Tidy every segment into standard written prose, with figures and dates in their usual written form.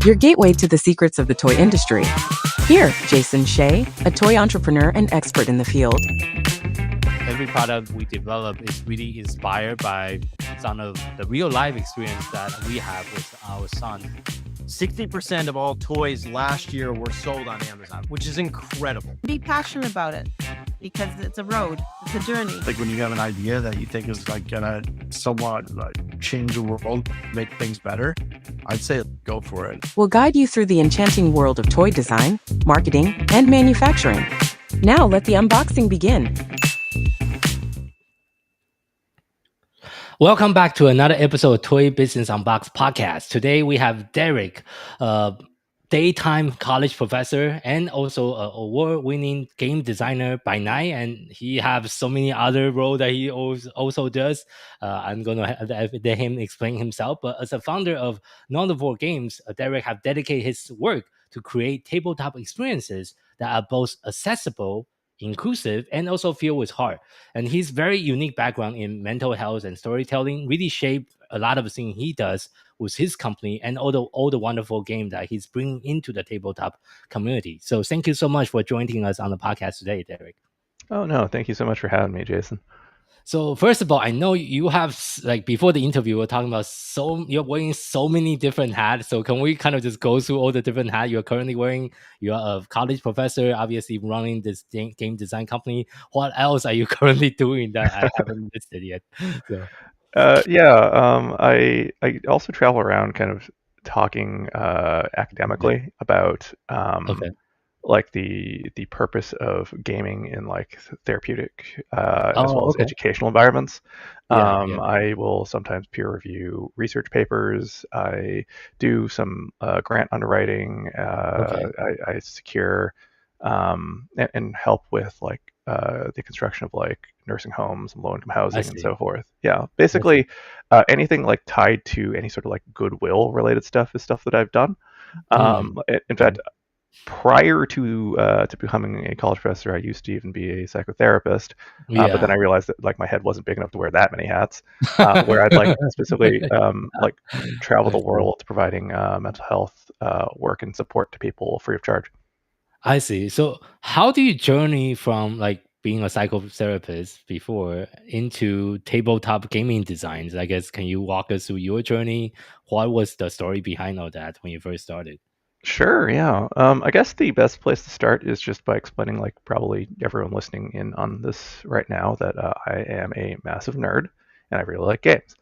your gateway to the secrets of the toy industry. Here, Jason Hsieh, a toy entrepreneur and expert in the field. Every product we develop is really inspired by some of the real life experience that we have with our son. 60% of all toys last year were sold on Amazon, which is incredible. Be passionate about it because it's a road, it's a journey. Like when you have an idea that you think is like gonna somewhat like change the world, make things better, I'd say go for it. We'll guide you through the enchanting world of toy design, marketing, and manufacturing. Now let the unboxing begin. Welcome back to another episode of Toy Business Unboxed podcast. Today we have Derek, daytime college professor and also an award-winning game designer by night, and he has so many other roles that he also does. I'm going to let him explain himself, but as a founder of Nomnivore Games, Derek have dedicated his work to create tabletop experiences that are both accessible, inclusive, and also filled with heart. And his very unique background in mental health and storytelling really shaped a lot of the things he does with his company and all the wonderful game that he's bringing into the tabletop community. So thank you so much for joining us on the podcast today, Derek. Oh, no. Thank you so much for having me, Jason. So first of all, I know you have, like before the interview, we're talking about you're wearing so many different hats. So can we kind of just go through all the different hats you're currently wearing? You're a college professor, obviously running this game design company. What else are you currently doing that I haven't listed yet? So. I also travel around kind of talking academically about like the purpose of gaming in like therapeutic as well as educational environments. I will sometimes peer review research papers. I do some grant underwriting. I secure and help with like the construction of like nursing homes and low-income housing and so forth. Yeah, basically anything like tied to any sort of like goodwill related stuff is stuff that I've done. In fact, prior to becoming a college professor, I used to even be a psychotherapist, but then I realized that like my head wasn't big enough to wear that many hats. Where I'd like specifically like travel the world providing mental health work and support to people free of charge. I see. So how do you journey from like being a psychotherapist before into tabletop gaming designs? I guess, can you walk us through your journey? What was the story behind all that when you first started? Sure, yeah. I guess the best place to start is just by explaining, like probably everyone listening in on this right now, that I am a massive nerd and I really like games,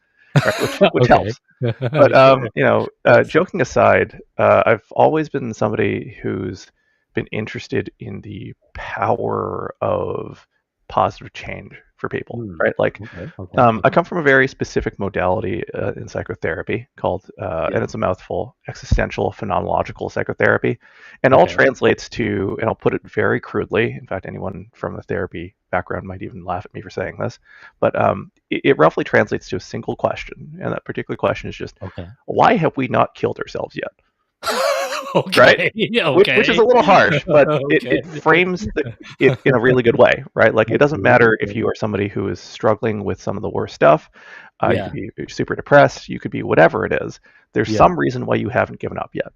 right, which helps. But joking aside, I've always been somebody who's been interested in the power of positive change for people, right? Like, I come from a very specific modality in psychotherapy called, and it's a mouthful, existential phenomenological psychotherapy. And all translates to, and I'll put it very crudely, in fact, anyone from a therapy background might even laugh at me for saying this, but it roughly translates to a single question. And that particular question is just, why have we not killed ourselves yet? Right? Which is a little harsh, but it frames it in a really good way, right? Like, it doesn't matter if you are somebody who is struggling with some of the worst stuff. You could be super depressed. You could be whatever it is. There's some reason why you haven't given up yet,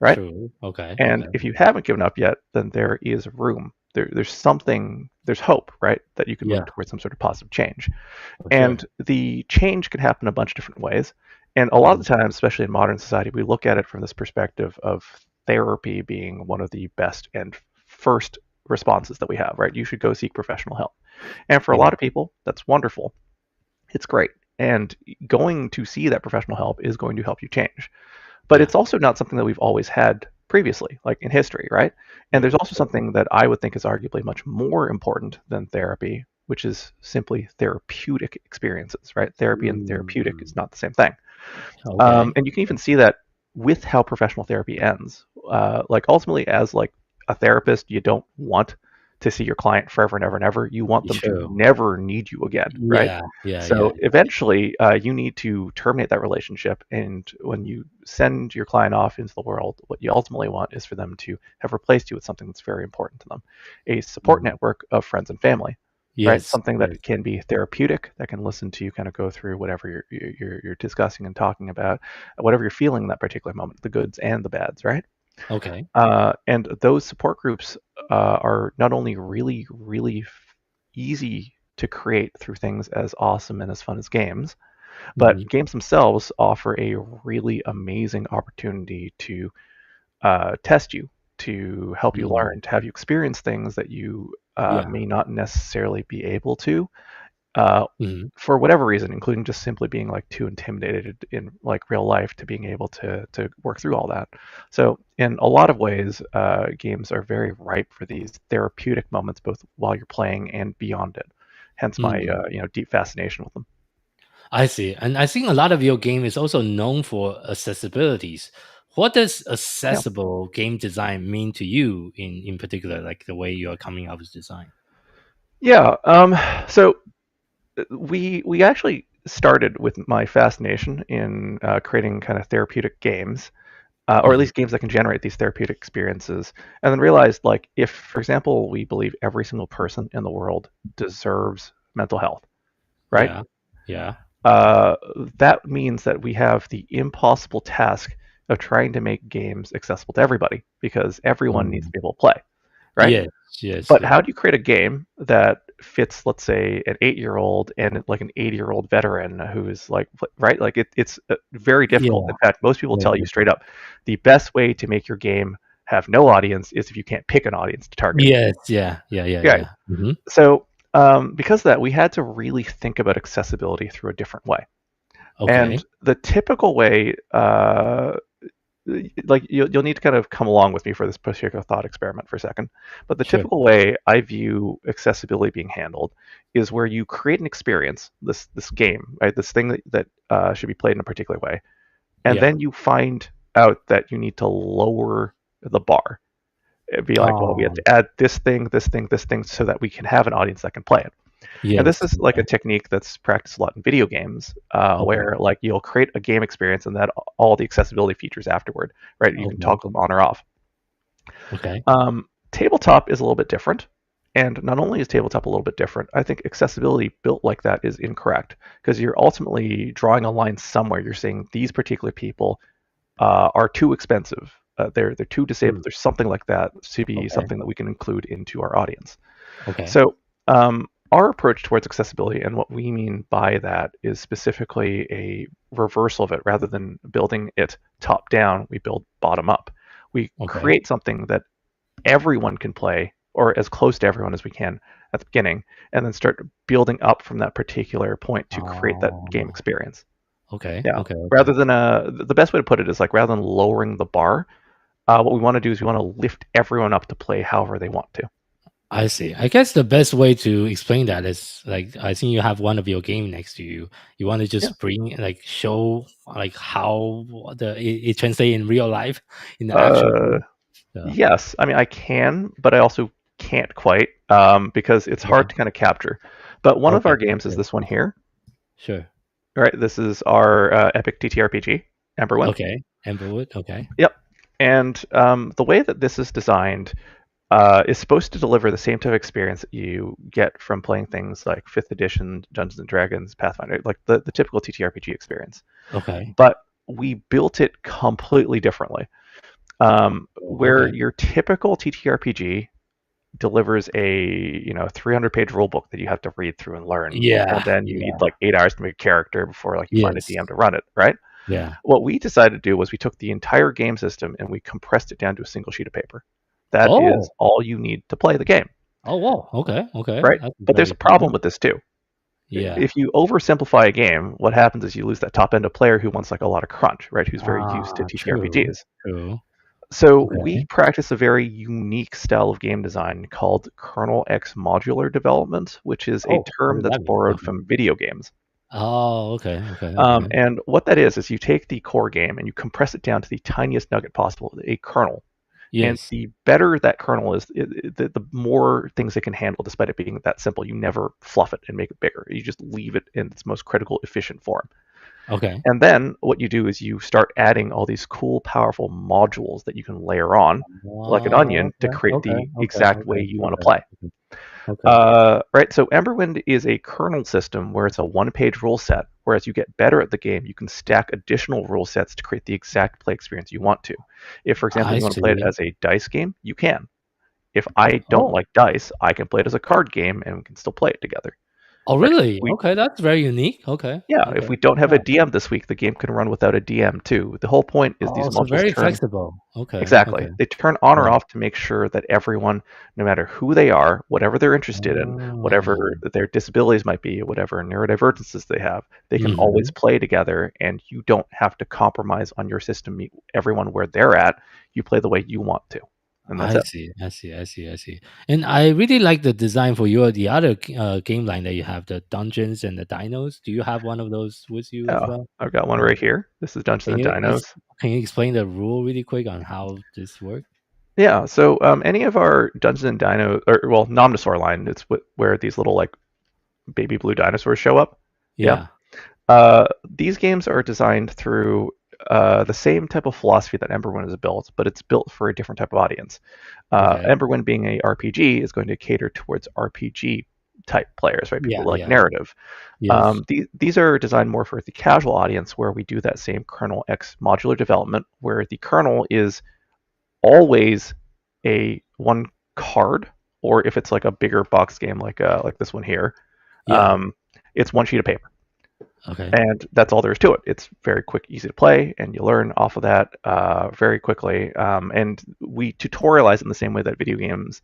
right? True. And if you haven't given up yet, then there is room. There's hope, right? That you can move towards some sort of positive change. And the change can happen a bunch of different ways. And a lot of the time, especially in modern society, we look at it from this perspective of therapy being one of the best and first responses that we have, right? You should go seek professional help. And for a lot of people, that's wonderful. It's great. And going to see that professional help is going to help you change. But it's also not something that we've always had previously, like in history, right? And there's also something that I would think is arguably much more important than therapy, which is simply therapeutic experiences, right? Therapy and therapeutic is not the same thing. And you can even see that with how professional therapy ends. Like ultimately, as like a therapist, you don't want to see your client forever and ever and ever. You want them to never need you again, right? So eventually, you need to terminate that relationship. And when you send your client off into the world, what you ultimately want is for them to have replaced you with something that's very important to them, a support network of friends and family. right? Yes. Something Yes. that can be therapeutic, that can listen to you kind of go through whatever you're discussing and talking about, whatever you're feeling in that particular moment, the goods and the bads, right? Okay. And those support groups are not only really, really easy to create through things as awesome and as fun as games, but Mhm. games themselves offer a really amazing opportunity to test you, to help you Mm. learn, to have you experience things that you Yeah. may not necessarily be able to uh, Mhm. for whatever reason, including just simply being like too intimidated in like real life to being able to work through all that. So in a lot of ways, games are very ripe for these therapeutic moments, both while you're playing and beyond it. Hence my Mm. deep fascination with them. I see. And I think a lot of your game is also known for accessibilities. What does Yeah. accessible game design mean to you in particular, like the way you're coming up with design? Yeah. So we actually started with my fascination in creating kind of therapeutic games, or at Mhm. least games that can generate these therapeutic experiences, and then realized like if, for example, we believe every single person in the world deserves mental health, right? Yeah. Yeah. Uh, that means that we have the impossible task of trying to make games accessible to everybody because everyone needs to Mm. be able to play, right? Yes. Yes. But Yeah. how do you create a game that fits, let's say, an 8-year-old and like an 80-year-old veteran who's like, right? Like it's very difficult. Yeah. In fact, most people Very tell you straight different. up, the best way to make your game have no audience is if you can't pick an audience to target. Yes. Yeah. Yeah. Yeah. Yeah. Yeah. Hmm. So because of that, we had to really think about accessibility through a different way. And Okay. the typical way, like you'll need to kind of come along with me for this particular thought experiment for a second. But the Sure. typical way I view accessibility being handled is where you create an experience, this game, right? This thing that should be played in a particular way, and Yeah. then you find out that you need to lower the bar. It'd be like, well, we have Oh. to add this thing, this thing, this thing, so that we can have an audience that can play it. And this Yes. is like a technique that's practiced a lot in video games, Okay. where like you'll create a game experience and then all the accessibility features afterward, right? You can Okay. toggle them on or off. Okay. Tabletop is a little bit different. And not only is tabletop a little bit different, I think accessibility built like that is incorrect because you're ultimately drawing a line somewhere. You're saying these particular people are too expensive. They're too disabled. Mm. There's something like that to be Okay. something that we can include into our audience. Okay. So our approach towards accessibility and what we mean by that is specifically a reversal of it. Rather than building it top down, we build bottom up. We Okay. create something that everyone can play, or as close to everyone as we can at the beginning, and then start building up from that particular point to create that game Oh. experience. Okay. Yeah. Okay. Okay. Rather than the best way to put it is like rather than lowering the bar, what we want to do is we want to lift everyone up to play however they want to. I see. I guess the best way to explain that is like I think you have one of your game next to you. You want to Yeah. just bring like show like how it translates in real life in the actual game. Yeah. Yes, I mean I can, but I also can't quite because it's Okay. hard to kind of capture. But one of Okay. our games is Sure. this one here. Sure. All right, this is our epic TTRPG, EMBERWIND. Okay. Amberwood. Okay. Yep. And the way that this is designed is supposed to deliver the same type of experience that you get from playing things like 5th edition Dungeons and Dragons, Pathfinder, like the typical TTRPG experience. Okay. But we built it completely differently. Where Okay. your typical TTRPG delivers a 300-page rule book that you have to read through and learn, and Yeah. then you need Yeah. like 8 hours to make a character before like you find a Yes. DM to run it, right? Yeah. What we decided to do was we took the entire game system and we compressed it down to a single sheet of paper. That is Oh. all you need to play the game, Oh. Wow. Okay. Okay. right? That's But there's very a problem clever. with this too. Yeah. If you oversimplify a game, what happens is you lose that top end of player who wants like a lot of crunch, right? Who's very used to True. TTRPGs. True. So we Okay. practice a very unique style of game design called kernel X modular development, which is a Oh, what term does that's that mean? borrowed Okay. from video games. Oh, okay. Okay. Okay. And what that is you take the core game and you compress it down to the tiniest nugget possible, a kernel. And Yes. the better that kernel is, the more things it can handle, despite it being that simple. You never fluff it and make it bigger. You just leave it in its most critical, efficient form. Okay. And then what you do is you start adding all these cool, powerful modules that you can layer on like an Oh, onion to okay. create Okay. the Okay. exact way Okay. you want to Okay. play. Okay. Right, so Emberwind is a kernel system where it's a one-page rule set. Whereas you get better at the game, you can stack additional rule sets to create the exact play experience you want to. If, for example, I you want to play it see. as a dice game, you can. If I don't Oh. like dice, I can play it as a card game and we can still play it together. Oh, Right? really? Okay, that's very unique. Okay. Yeah, if Okay. we don't have a Yeah. DM this week, the game can run without a DM too. The whole point is these Oh, so modules very turn flexible. Okay. exactly. Okay. They turn on or Yeah. off to make sure that everyone, no matter who they are, whatever they're interested in, whatever Oh. their disabilities might be, whatever neurodivergences they have, they can always Mhm. play together and you don't have to compromise on your system, meet everyone where they're at. You play the way you want to. And that's I it. see. I see. I see. I see. And I really like the design for the other game line that you have, the dungeons and the dinos. Do you have one of those with you as Yeah, well? I've got one Yeah. right here. This is Dungeons Can and you Dinos. can you explain the rule really quick on how this works? Yeah, so any of our Dungeons and Dino, or well, Nomnivore line, it's where these little like baby blue dinosaurs show up. Yeah. Yeah. These games are designed through the same type of philosophy that Emberwind is built, but it's built for a different type of audience. Okay. Emberwind being a RPG is going to cater towards RPG type players, right? People Yeah. who like Yeah. narrative. Yes. These are designed more for the casual audience, where we do that same kernel X modular development, where the kernel is always a one card, or if it's like a bigger box game like this one here, Yeah. it's one sheet of paper. Okay. And that's all there is to it. It's very quick, easy to play, and you learn off of that very quickly. And we tutorialize in the same way that video games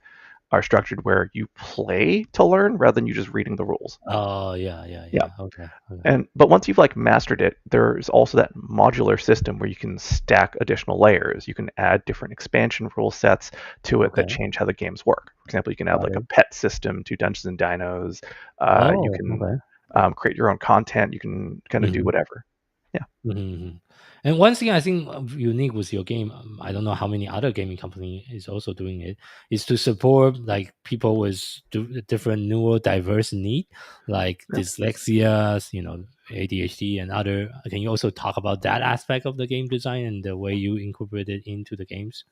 are structured, where you play to learn rather than you just reading the rules. Oh, yeah. Yeah. Yeah. Yeah. Okay. Okay. But once you've like mastered it, there's also that modular system where you can stack additional layers. You can add different expansion rule sets to it that Okay. change how the games work. For example, you can add Got like a it. pet system to Dungeons and Dinos. You Oh, can okay. create your own content. You can kind of do Mhm. whatever. Yeah. Mhm. And one thing I think unique with your game, I don't know how many other gaming company is also doing it, is to support like people with different neurodiverse need, like Yeah. dyslexia, ADHD and other. Can you also talk about that aspect of the game design and the way you incorporate it into the games?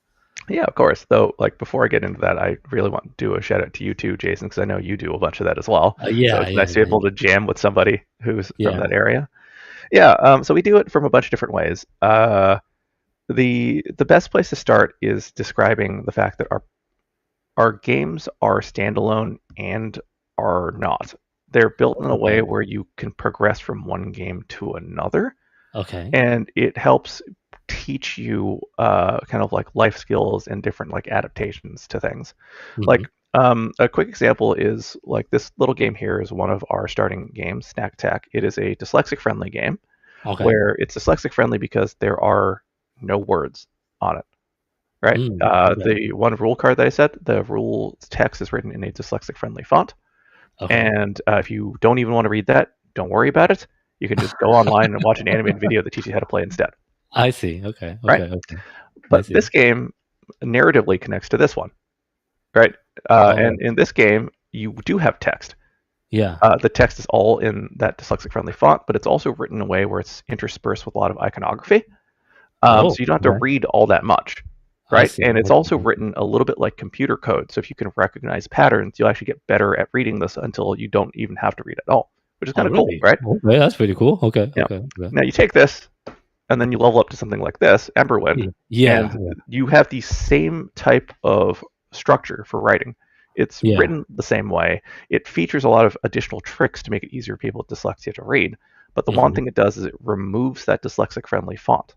Yeah, of course. Though, like before I get into that, I really want to do a shout out to you too, Jason, because I know you do a bunch of that as well. So Yeah, it's yeah, nice to be yeah, able to jam with somebody who's from yeah. that area. Yeah. So we do it from a bunch of different ways. The best place to start is describing the fact that our games are standalone and are not. They're built in a way Okay. where you can progress from one game to another, Okay. and it helps teach you kind of like life skills and different like adaptations to things. Mhm. Like a quick example is like this little game here is one of our starting games, Snack Tack. It is a dyslexic friendly game Okay. where it's dyslexic friendly because there are no words on it. Right. Okay. The one rule card that I said, the rule text is written in a dyslexic friendly font. Okay. And if you don't even want to read that, don't worry about it. You can just go online and watch an animated video that teaches you how to play instead. I see. Okay. Right. Okay. Okay. I But see. this game narratively connects to this one. Right. Oh, And in this game, you do have text. yeah. The text is all in that dyslexic friendly font, but it's also written in a way where it's interspersed with a lot of iconography. Oh, So you don't have to okay. read all that much. I Right. see. And it's also Okay. written a little bit like computer code. So if you can recognize patterns, you'll actually get better at reading this until you don't even have to read at all, which is Oh, kind of cool. really? Right. Okay, that's pretty cool. Okay. Yeah. Okay. Okay. Now you take this and then you level up to something like this, Emberwind, Yeah. and you have the same type of structure for writing. It's Yeah. written the same way. It features a lot of additional tricks to make it easier for people with dyslexia to read. But the one Mhm. thing it does is it removes that dyslexic friendly font.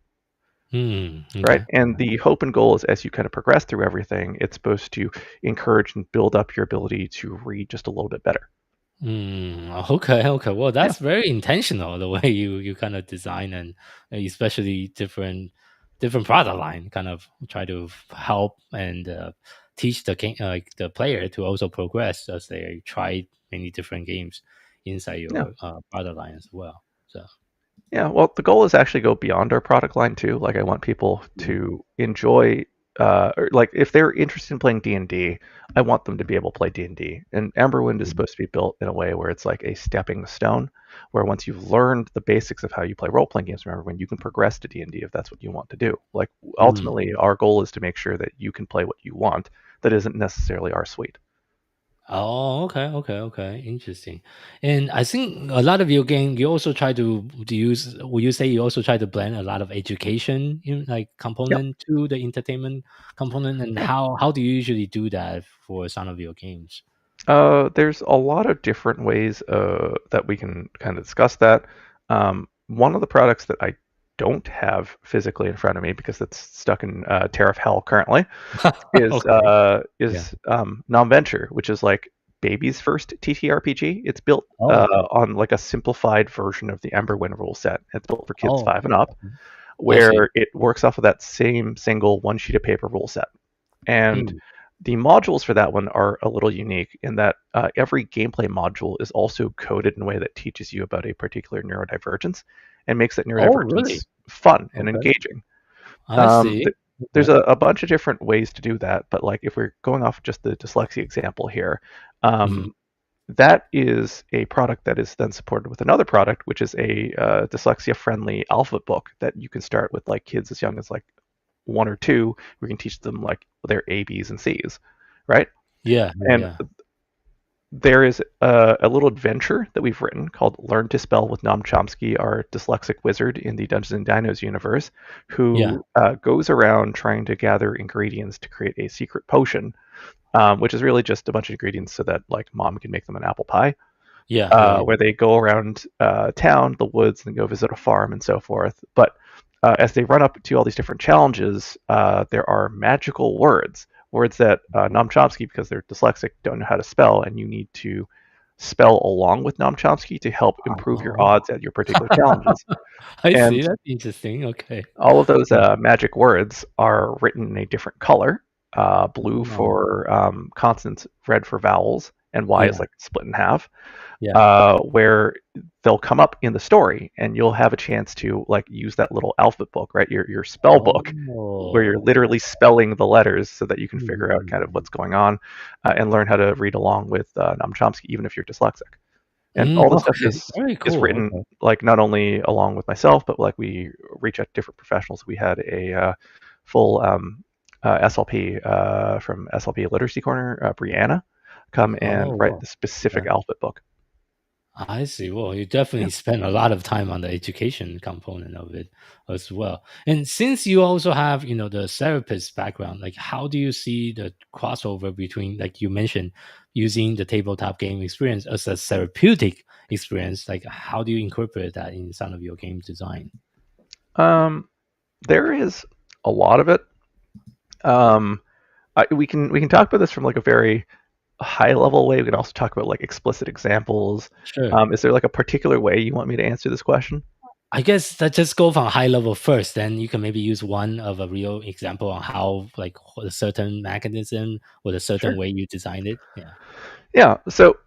Right. Okay. And the hope and goal is as you kind of progress through everything, it's supposed to encourage and build up your ability to read just a little bit better. Okay. Okay. Well, Yeah. that's very intentional the way you kind of design and especially different product line kind of try to help and teach the player to also progress as they try many different games inside Yeah. your product line as well. So Yeah, well, the goal is actually go beyond our product line too. Like I want people to enjoy or like if they're interested in playing D&D, I want them to be able to play D&D. And Emberwind is supposed to be built in a way where it's like a stepping stone, where once you've learned the basics of how you play role-playing games from Emberwind, you can progress to D&D if that's what you want to do. Like ultimately, our goal is to make sure that you can play what you want. That isn't necessarily our suite. Oh, okay. Interesting. And I think a lot of your game, you also try to use. Will you say you also try to blend a lot of education in like Yep. component to the entertainment component? And Yeah. how do you usually do that for some of your games? There's a lot of different ways that we can kind of discuss that. One of the products that I don't have physically in front of me because it's stuck in tariff hell currently is Okay. Nomventure, which is like baby's first TTRPG. It's built Oh, on like a simplified version of the Emberwind rule set. It's built for kids oh, 5 and up, I see. where it works off of that same single one sheet of paper rule set. And Mm. the modules for that one are a little unique in that every gameplay module is also coded in a way that teaches you about a particular neurodivergence and makes that Oh, really? neurodivergence fun and Okay. engaging. I see. There's Okay. a bunch of different ways to do that, but like if we're going off just the dyslexia example here, Mhm. that is a product that is then supported with another product, which is a dyslexia-friendly alphabet book that you can start with like kids as young as like 1 or 2. We can teach them like their A, B's, and C's, right? Yeah, And yeah. there is a little adventure that we've written called Learn to Spell with Noam Chomsky, our dyslexic wizard in the Dungeons and Dinos universe, Yeah. who goes around trying to gather ingredients to create a secret potion, which is really just a bunch of ingredients so that like mom can make them an apple pie. Yeah. Where they go around town, the woods, and go visit a farm and so forth. But as they run up to all these different challenges, there are magical words that Noam Chomsky, because they're dyslexic, don't know how to spell, and you need to spell along with Noam Chomsky to help improve your Oh. odds at your particular challenges. I And see. That's interesting. Okay. all of those Yeah. magic words are written in a different color. Blue Oh, for consonants, red for vowels, and Y is yeah. like split in half, Yeah. where they'll come up in the story, and you'll have a chance to like use that little alphabet book, right? Your spell book, where you're Oh. literally spelling the letters so that you can figure out kind of Mm. what's going on and learn how to read along with Noam Chomsky, even if you're dyslexic. And all this stuff Okay. Very is cool. written Okay. like not only along with myself, but like we reach out to different professionals. We had a full SLP from SLP Literacy Corner, Brianna, come and Oh, write wow. the specific Yeah. alphabet book. I see. Well, you definitely spend a lot of time on the education component of it as well. And since you also have, the therapist background, like how do you see the crossover between, like you mentioned, using the tabletop game experience as a therapeutic experience? Like how do you incorporate that in some of your game design? Um, there is a lot of it. Um, we can talk about this from like a very high level way. We can also talk about like explicit examples. Sure. Is there like a particular way you want me to answer this question? I guess that just go from high level first, then you can maybe use one of a real example on how like a certain mechanism or a certain Sure. way you designed it. Yeah. Yeah. So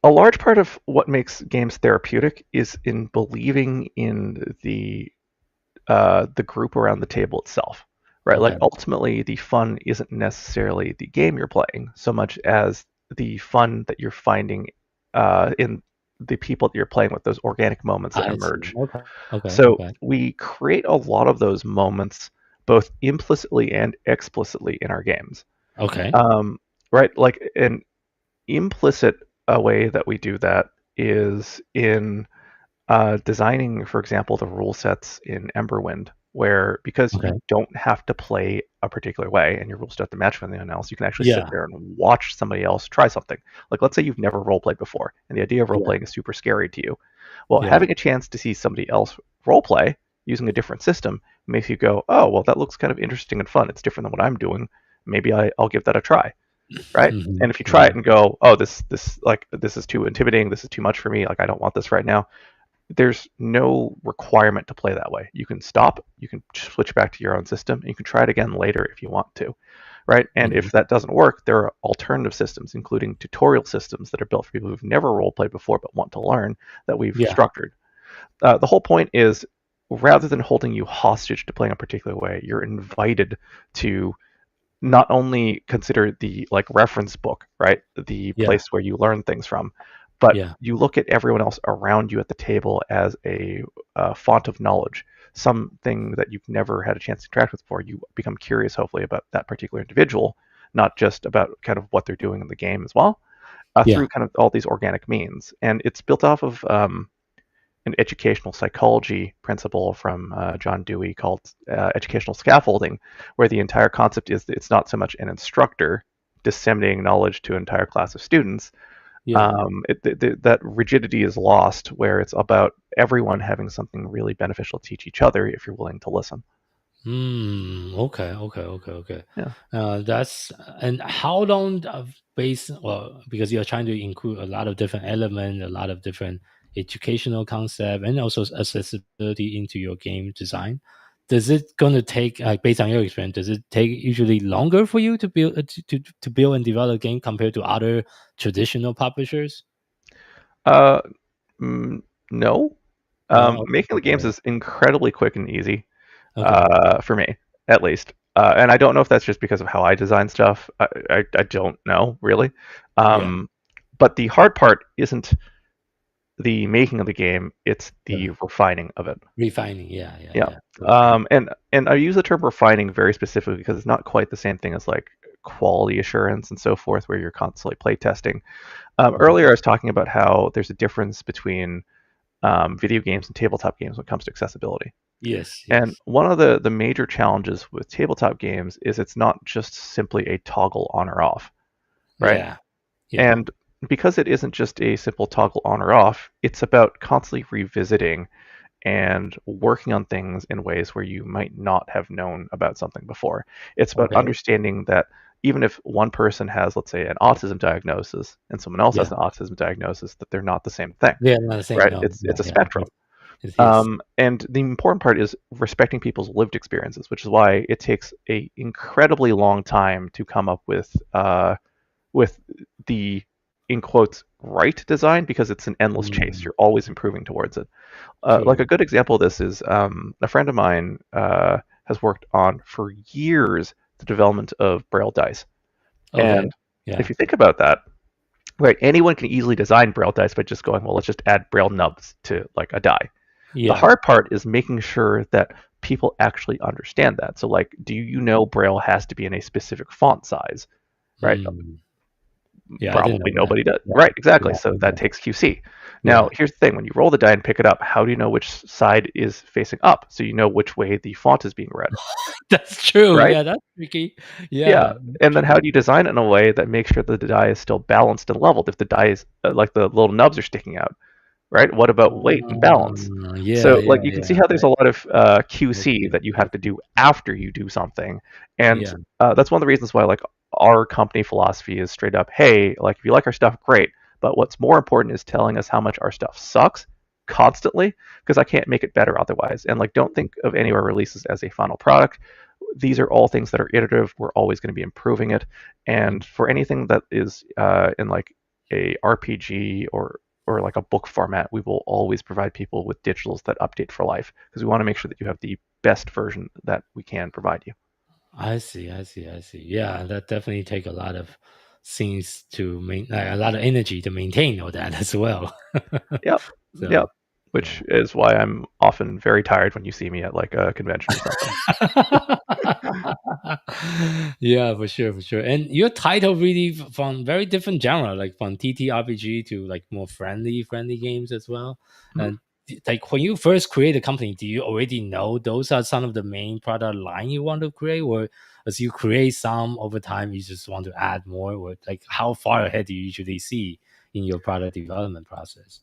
a large part of what makes games therapeutic is in believing in the group around the table itself, right? Like Okay. ultimately, the fun isn't necessarily the game you're playing so much as the fun that you're finding in the people that you're playing with, those organic moments that I see. emerge. Okay. Okay. So Okay. we create a lot of those moments both implicitly and explicitly in our games. Okay. Um, right? Like an implicit way that we do that is in designing, for example, the rule sets in Emberwind, where because Okay. you don't have to play a particular way and your rules don't have to match with anyone else, you can actually sit Yeah. there and watch somebody else try something. Like, let's say you've never role played before, and the idea of role Yeah. playing is super scary to you. Well, Yeah. having a chance to see somebody else role play using a different system makes you go, oh, well, that looks kind of interesting and fun. It's different than what I'm doing. Maybe I'll give that a try, right? Mhm. And if you try Yeah. it and go, oh, this is too intimidating. This is too much for me. Like, I don't want this right now. There's no requirement to play that way. You can stop, you can switch back to your own system, and you can try it again later if you want to, right? And Mhm. if that doesn't work, there are alternative systems, including tutorial systems that are built for people who've never role played before but want to learn, that we've Yeah. structured. The whole point is rather than holding you hostage to playing a particular way, you're invited to not only consider the like reference book, right, the Yeah. place where you learn things from, but Yeah. you look at everyone else around you at the table as a font of knowledge, something that you've never had a chance to interact with before. You become curious, hopefully, about that particular individual, not just about kind of what they're doing in the game as well, Yeah. through kind of all these organic means. And it's built off of an educational psychology principle from John Dewey called educational scaffolding, where the entire concept is that it's not so much an instructor disseminating knowledge to an entire class of students. Yeah. That rigidity is lost, where it's about everyone having something really beneficial to teach each other if you're willing to listen. Okay. Yeah. That's and how long because you're trying to include a lot of different elements, a lot of different educational concept, and also accessibility into your game design. Does it gonna take, based on your experience, does it take usually longer for you to build to build and develop a game compared to other traditional publishers? Uh, mm, no. No. Making the games Okay. is incredibly quick and easy, Okay. for me, at least. And I don't know if that's just because of how I design stuff. I don't know, really. Yeah. But the hard part isn't the making of the game, it's the Yeah. refining of it. Refining. Yeah. Yeah. Okay. And I use the term refining very specifically because it's not quite the same thing as like quality assurance and so forth, where you're constantly playtesting. Earlier, I was talking about how there's a difference between video games and tabletop games when it comes to accessibility. Yes. And one of the major challenges with tabletop games is it's not just simply a toggle on or off, right? Yeah. Yeah. And because it isn't just a simple toggle on or off, it's about constantly revisiting and working on things in ways where you might not have known about something before. It's about Okay. understanding that even if one person has, let's say, an autism diagnosis and someone else has Yeah. an autism diagnosis, that they're not the same thing, Yeah. Not the same. right? No. It's a Yeah. spectrum. Yes. And the important part is respecting people's lived experiences, which is why it takes a incredibly long time to come up with the, in quotes, right design, because it's an endless chase. You're always improving towards it. Like a good example of this is a friend of mine has worked on for years the development of Braille dice. Okay. And Yeah. if you think about that, right, anyone can easily design Braille dice by just going, well, let's just add Braille nubs to like a die. Yeah. The hard part is making sure that people actually understand that. So, like, do you know Braille has to be in a specific font size, right? Yeah, I didn't Probably know nobody that. does. Yeah. Right, exactly. Yeah. So that takes QC. Now, Yeah. here's the thing. When you roll the die and pick it up, how do you know which side is facing up? So you know which way the font is being read, That's true. right? Yeah, that's tricky. Yeah. Yeah. And then how do you design it in a way that makes sure that the die is still balanced and leveled if the die is like the little nubs are sticking out, right? What about weight and balance? Yeah. So, Yeah. like, you can see how there's a lot of QC Okay. that you have to do after you do something. And Yeah. that's one of the reasons why, like, our company philosophy is straight up, hey, like, if you like our stuff, great. But what's more important is telling us how much our stuff sucks constantly, because I can't make it better otherwise. And, like, don't think of any of our releases as a final product. These are all things that are iterative. We're always going to be improving it. And for anything that is in, like, a RPG or like a book format, we will always provide people with digitals that update for life, because we want to make sure that you have the best version that we can provide you. I see. Yeah, that definitely take a lot of things to a lot of energy to maintain all that as well. Yep. So, Yep. Which is why I'm often very tired when you see me at like a convention or something. Yeah, for sure. And your title really from very different genre, like from TTRPG to like more friendly games as well. Mhm. And like when you first create a company, do you already know those are some of the main product line you want to create, or as you create some over time, you just want to add more? Or like how far ahead do you usually see in your product development process?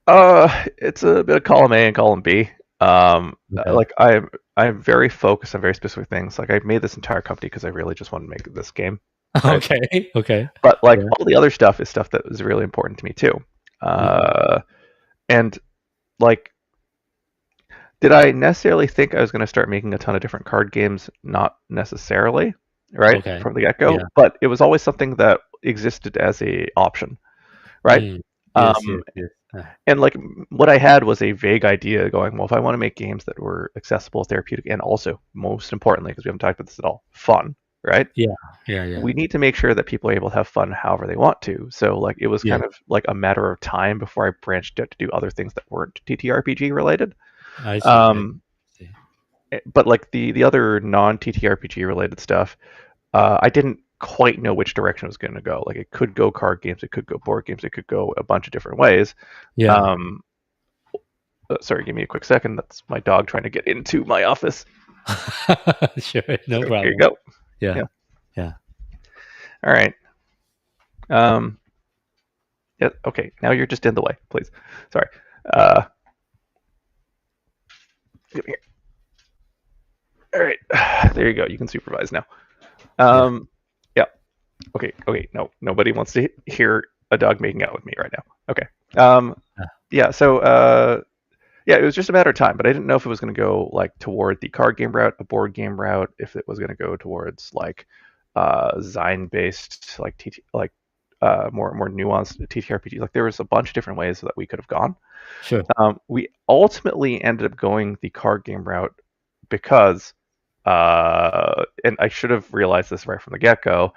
It's a bit of column A and column B. Okay. Like I'm very focused on very specific things. Like I made this entire company because I really just wanted to make this game. Right? Okay. But like Yeah. all the other stuff is stuff that was really important to me too. And like, did I necessarily think I was going to start making a ton of different card games? Not necessarily, right, Okay. from the get-go. Yeah. But it was always something that existed as a option, right? Yes. And like what I had was a vague idea going, well, if I want to make games that were accessible, therapeutic, and also, most importantly, because we haven't talked about this at all, fun, right? Yeah. We need to make sure that people are able to have fun however they want to. So like it was Yeah. kind of like a matter of time before I branched out to do other things that weren't TTRPG related. I see. But like the other non TTRPG related stuff, I didn't quite know which direction it was going to go. Like it could go card games, it could go board games, it could go a bunch of different ways. Yeah. Sorry, give me a quick second. That's my dog trying to get into my office. Sure, no So, problem. here you go. Yeah. All right. Yeah. Okay. Now you're just in the way, please. Sorry. Come here. All right. There you go. You can supervise now. Yeah. Okay. No, nobody wants to hear a dog making out with me right now. Okay. Yeah. So, yeah, it was just a matter of time, but I didn't know if it was going to go like toward the card game route, a board game route, if it was going to go towards like Zine based, like more nuanced TTRPG. Like there was a bunch of different ways that we could have gone. Sure. We ultimately ended up going the card game route because, and I should have realized this right from the get go,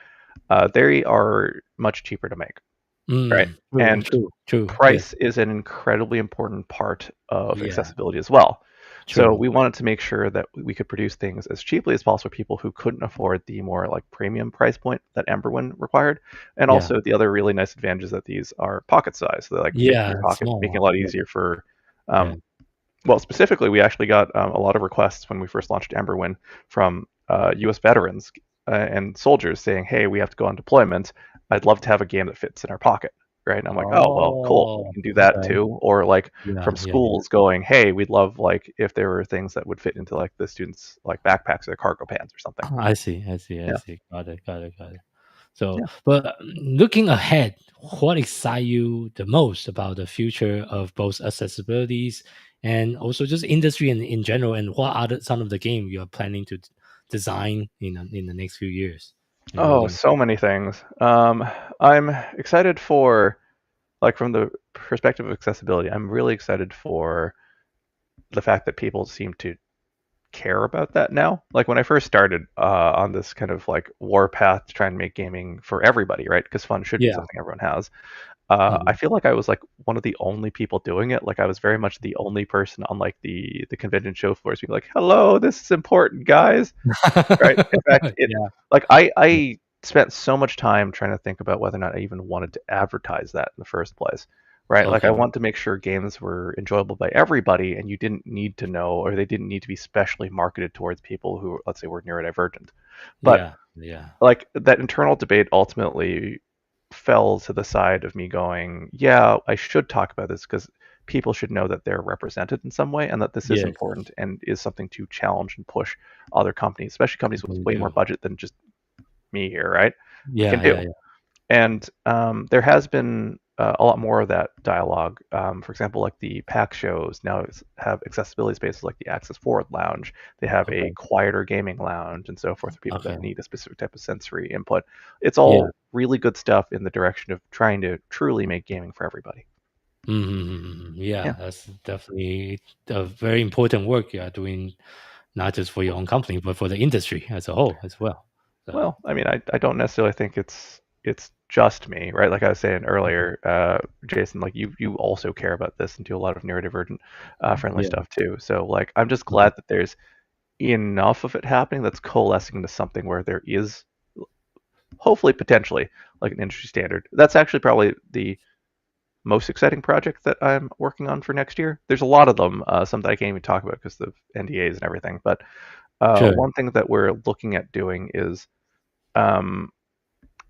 they are much cheaper to make. Right. And True. price is an incredibly important part of Yeah. accessibility as well. So True. we wanted to make sure that we could produce things as cheaply as possible for people who couldn't afford the more like premium price point that EMBERWIND required. And Yeah. also the other really nice advantage is that these are pocket size. So they're like fit in your pocket, small. making it a lot easier for Yeah. well, specifically, we actually got a lot of requests when we first launched EMBERWIND from U.S. veterans and soldiers saying, "Hey, we have to go on deployment. I'd love to have a game that fits in our pocket." Right? And I'm like, "Oh, well, cool. We can do that okay. too." Or like Yeah, from yeah. schools going, "Hey, we'd love like if there were things that would fit into like the students' like backpacks or their cargo pants or something." I see. Yeah. Got it. So, Yeah. but looking ahead, what excites you the most about the future of both accessibilities and also just industry in general? And what are some of the games you are planning to design in the next few years? Oh, so many things. I'm excited for, like, from the perspective of accessibility, I'm really excited for the fact that people seem to care about that now. Like when I first started on this kind of like warpath to try and make gaming for everybody, right? Because fun should be Yeah. something everyone has. I feel like I was like one of the only people doing it. Like I was very much the only person on like the convention show floors being like, "Hello, this is important, guys." Right? In fact, like I spent so much time trying to think about whether or not I even wanted to advertise that in the first place. Right? Like I Okay. want to make sure games were enjoyable by everybody and you didn't need to know or they didn't need to be specially marketed towards people who, let's say, were neurodivergent. But Yeah. like that internal debate ultimately fell to the side of me going, yeah, I should talk about this because people should know that they're represented in some way and that this is Yes. important and is something to challenge and push other companies, especially companies with way more do. budget than just me here, right? Yeah. Can do. And there has been a lot more of that dialogue. For example, like the PAX shows now have accessibility spaces like the Access Forward Lounge. They have a quieter gaming lounge and so forth for people that need a specific type of sensory input. It's all really good stuff in the direction of trying to truly make gaming for everybody. Yeah, that's definitely a very important work you are doing, not just for your own company, but for the industry as a whole as well. So, Well, I mean, I don't necessarily think it's just me, right? Like I was saying earlier, Jason, like you also care about this and do a lot of neurodivergent friendly stuff too. So like I'm just glad that there's enough of it happening that's coalescing into something where there is hopefully potentially like an industry standard. That's actually probably the most exciting project that I'm working on for next year. There's a lot of them, some that I can't even talk about because of NDAs and everything. But one thing that we're looking at doing is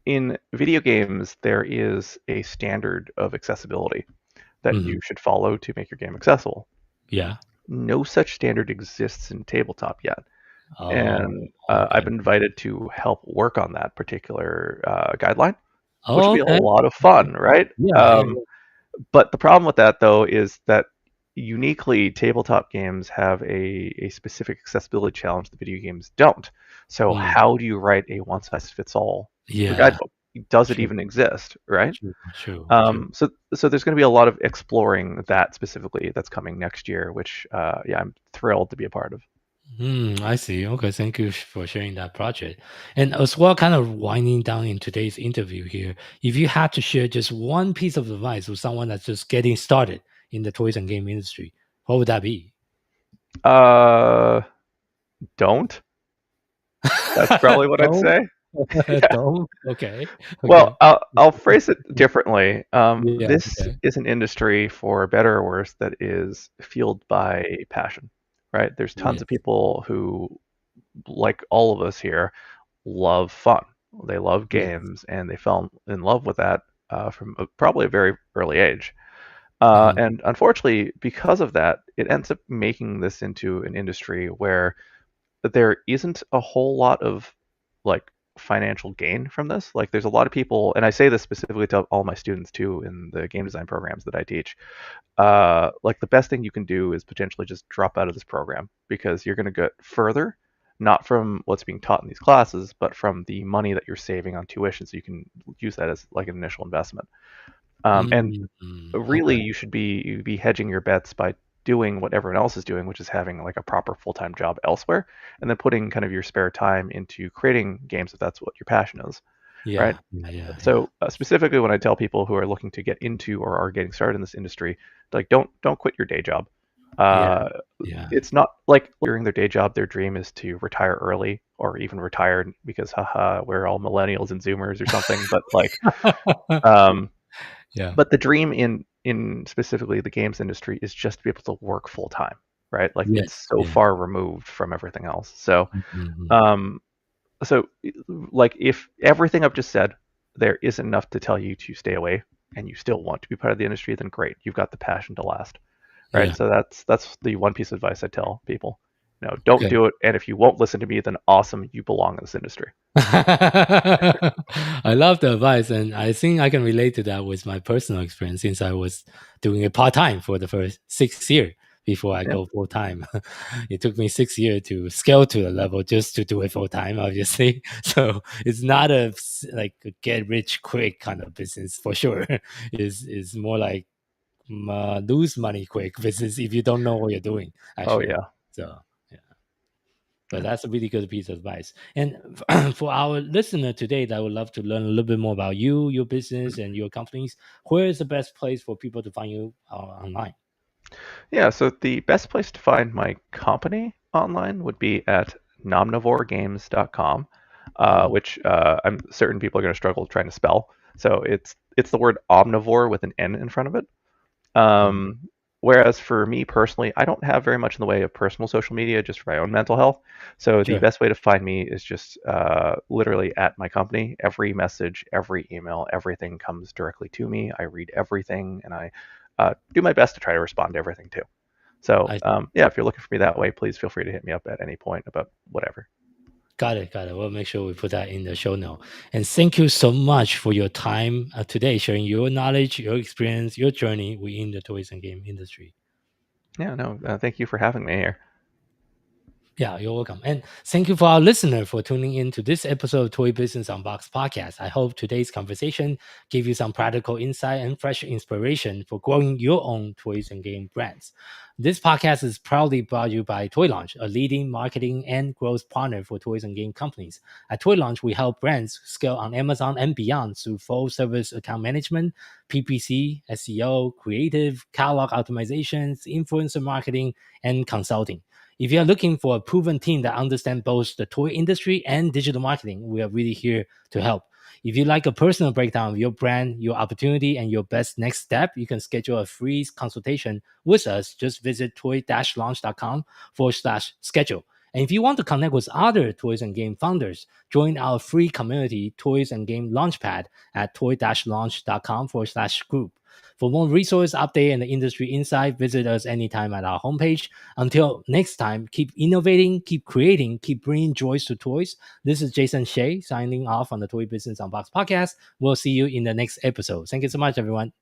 in video games, there is a standard of accessibility that you should follow to make your game accessible. Yeah. No such standard exists in tabletop yet. And I've been invited to help work on that particular guideline, which will be a lot of fun, right? But the problem with that, though, is that uniquely tabletop games have a specific accessibility challenge that video games don't. So how do you write a one-size-fits-all guidebook? does it Sure. even exist, right? True. So there's going to be a lot of exploring that specifically that's coming next year, which I'm thrilled to be a part of. I see. Okay, thank you for sharing that project. And as well, kind of winding down in today's interview here, if you had to share just one piece of advice with someone that's just getting started in the toys and game industry, what would that be? Don't. That's probably what I'd Don't. say. Yeah. Don't. Okay. Well, I'll phrase it differently. Yeah. This Okay. is an industry, for better or worse, that is fueled by passion, right? There's tons of people who, like all of us here, love fun. They love Yes. games, and they fell in love with that from probably a very early age. Mhm. And unfortunately, because of that, it ends up making this into an industry where there isn't a whole lot of like financial gain from this. Like there's a lot of people, and I say this specifically to all my students too in the game design programs that I teach. Like the best thing you can do is potentially just drop out of this program because you're going to get further, not from what's being taught in these classes, but from the money that you're saving on tuition. So you can use that as like an initial investment. And really, Okay. you should be hedging your bets by doing what everyone else is doing, which is having like a proper full-time job elsewhere, and then putting kind of your spare time into creating games if that's what your passion is, right? Yeah. So specifically, when I tell people who are looking to get into or are getting started in this industry, like don't quit your day job. Uh, Yeah. it's not like during their day job, their dream is to retire early or even retire because haha, we're all millennials and Zoomers or something. But like, um, Yeah. but the dream in specifically the games industry is just to be able to work full time, right? Like it's Yes. so Yeah. far removed from everything else. So, Mhm. so like if everything I've just said, there isn't enough to tell you to stay away, and you still want to be part of the industry, then great, you've got the passion to last, right? Yeah. So that's the one piece of advice I tell people. Don't Okay. do it, and if you won't listen to me, then awesome, you belong in this industry. I love the advice, and I think I can relate to that with my personal experience since I was doing it part time for the first 6 years before I Yeah. go full time. It took me 6 years to scale to the level just to do it full time, obviously. So it's not like a get rich quick kind of business for sure. It's more like lose money quick business if you don't know what you're doing. Oh Actually, yeah. so. But Yeah. that's a really good piece of advice. And for our listener today that would love to learn a little bit more about you, your business, and your companies, where is the best place for people to find you online? Yeah, so the best place to find my company online would be at nomnivoregames.com, which I'm certain people are going to struggle trying to spell. So it's the word omnivore with an N in front of it. Um, Whereas for me personally, I don't have very much in the way of personal social media, just for my own mental health. So the Sure. best way to find me is just literally at my company. Every message, every email, everything comes directly to me. I read everything, and I do my best to try to respond to everything too. So yeah, if you're looking for me that way, please feel free to hit me up at any point about whatever. Got it. We'll make sure we put that in the show note. And thank you so much for your time today, sharing your knowledge, your experience, your journey within the toys and game industry. Yeah, no, thank you for having me here. Yeah, you're welcome. And thank you for our listener for tuning in to this episode of Toy Business Unboxed podcast. I hope today's conversation gave you some practical insight and fresh inspiration for growing your own toys and game brands. This podcast is proudly brought to you by Toy Launch, a leading marketing and growth partner for toys and game companies. At Toy Launch, we help brands scale on Amazon and beyond through full service account management, PPC, SEO, creative, catalog optimizations, influencer marketing, and consulting. If you're looking for a proven team that understands both the toy industry and digital marketing, we are really here to help. If you like a personal breakdown of your brand, your opportunity, and your best next step, you can schedule a free consultation with us. Just visit toy-launch.com/schedule. And if you want to connect with other toys and game founders, join our free community, Toys and Game Launchpad, at toy-launch.com/group. For more resource update and the industry insight, visit us anytime at our homepage. Until next time, keep innovating, keep creating, keep bringing joys to toys. This is Jason Hsieh signing off on the Toy Business Unboxed podcast. We'll see you in the next episode. Thank you so much, everyone.